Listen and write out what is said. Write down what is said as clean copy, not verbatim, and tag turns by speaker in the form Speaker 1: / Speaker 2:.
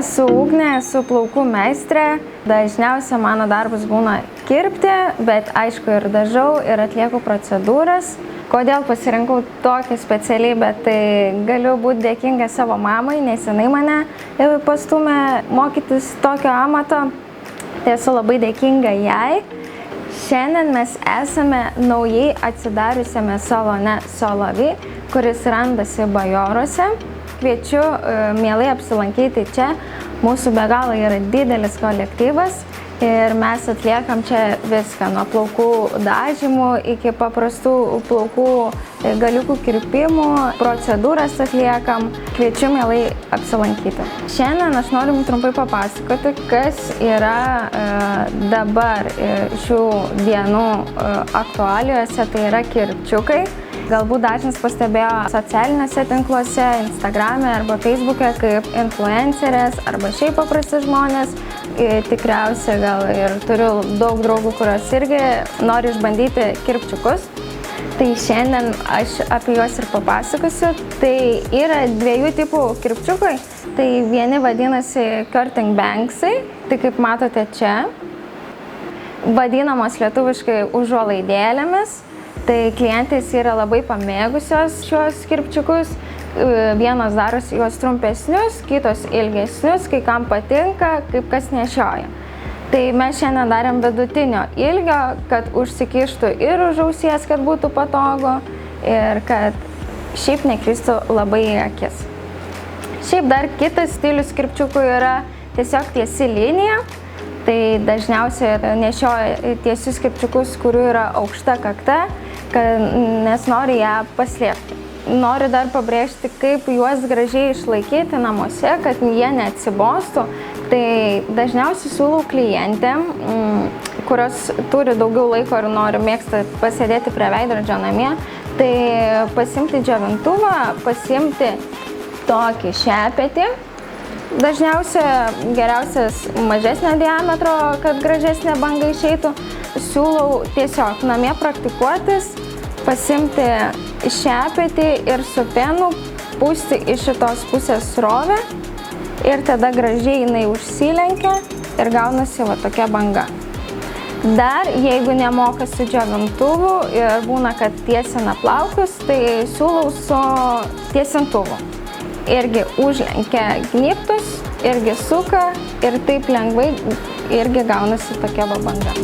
Speaker 1: Esu Ugnė, esu plaukų meistrė. Dažniausia mano darbas būna kirpti, bet aišku ir dažau, ir atlieku procedūras. Kodėl pasirinkau tokią specialybę, tai galiu būti dėkinga savo mamai, nes jinai mane pastūmė mokytis tokio amato. Tai esu labai dėkinga jai. Šiandien mes esame naujai atsidariusiame salone Solovi, kuris randasi Bajoruose. Kviečiu mielai apsilankyti čia. Mūsų be galo yra didelis kolektyvas ir mes atliekam čia viską, nuo plaukų dažymų iki paprastų plaukų galiukų kirpimų, procedūras atliekam. Kviečiu mielai apsilankyti. Šiandien aš noriu jums trumpai papasakoti, kas yra dabar šių dienų aktualijose, tai yra kirpčiukai. Galbūt dažnas pastebėjo socialiniuose tinkluose, Instagrame arba Facebook'e kaip influencerės arba šiaip paprasti žmonės. Tikriausiai gal ir turiu daug draugų, kurios irgi nori išbandyti kirpčiukus. Tai šiandien aš apie juos ir papasakosiu. Tai yra dviejų tipų kirpčiukai. Tai vieni vadinasi cutting banksai, tai kaip matote čia, vadinamos lietuviškai užuolaidėlėmis. Tai klientės yra labai pamėgusios šios kirpčiukus. Vienos darosi juos trumpesnius, kitos ilgesnius, kai kam patinka, kaip kas nešioja. Tai mes šiandien darėm vidutinio ilgio, kad užsikištų ir už ausies, kad būtų patogu ir kad šiaip nekristų labai į akis. Šiaip dar kitas stilius kirpčiukų yra tiesiog tiesi linija. Tai dažniausiai nešioja tiesius kirpčiukus, kurių yra aukšta kakta, nes nori ją paslėpti. Noriu dar pabrėžti, kaip juos gražiai išlaikyti namuose, kad jie neatsibostų. Tai dažniausiai siūlau klientėm, kurios turi daugiau laiko ir mėgsta pasėdėti prie veidrodžio namie, tai pasiimti džiovintuvą, pasiimti tokį šepetį. Dažniausia geriausias mažesnio diametro, kad gražesnė banga išeitų. Siūlau tiesiog namie praktikuotis, pasiimti šepetį ir su penu pūsti iš šitos pusės srovę ir tada gražiai jinai užsilenkia ir gaunasi va tokia banga. Dar, jeigu nemoka su džiovintuvu ir būna, kad tiesina plaukus, tai siūlau su tiesintuvu. Irgi užlenkia gnybtus, irgi suka ir taip lengvai irgi gaunasi tokia banga.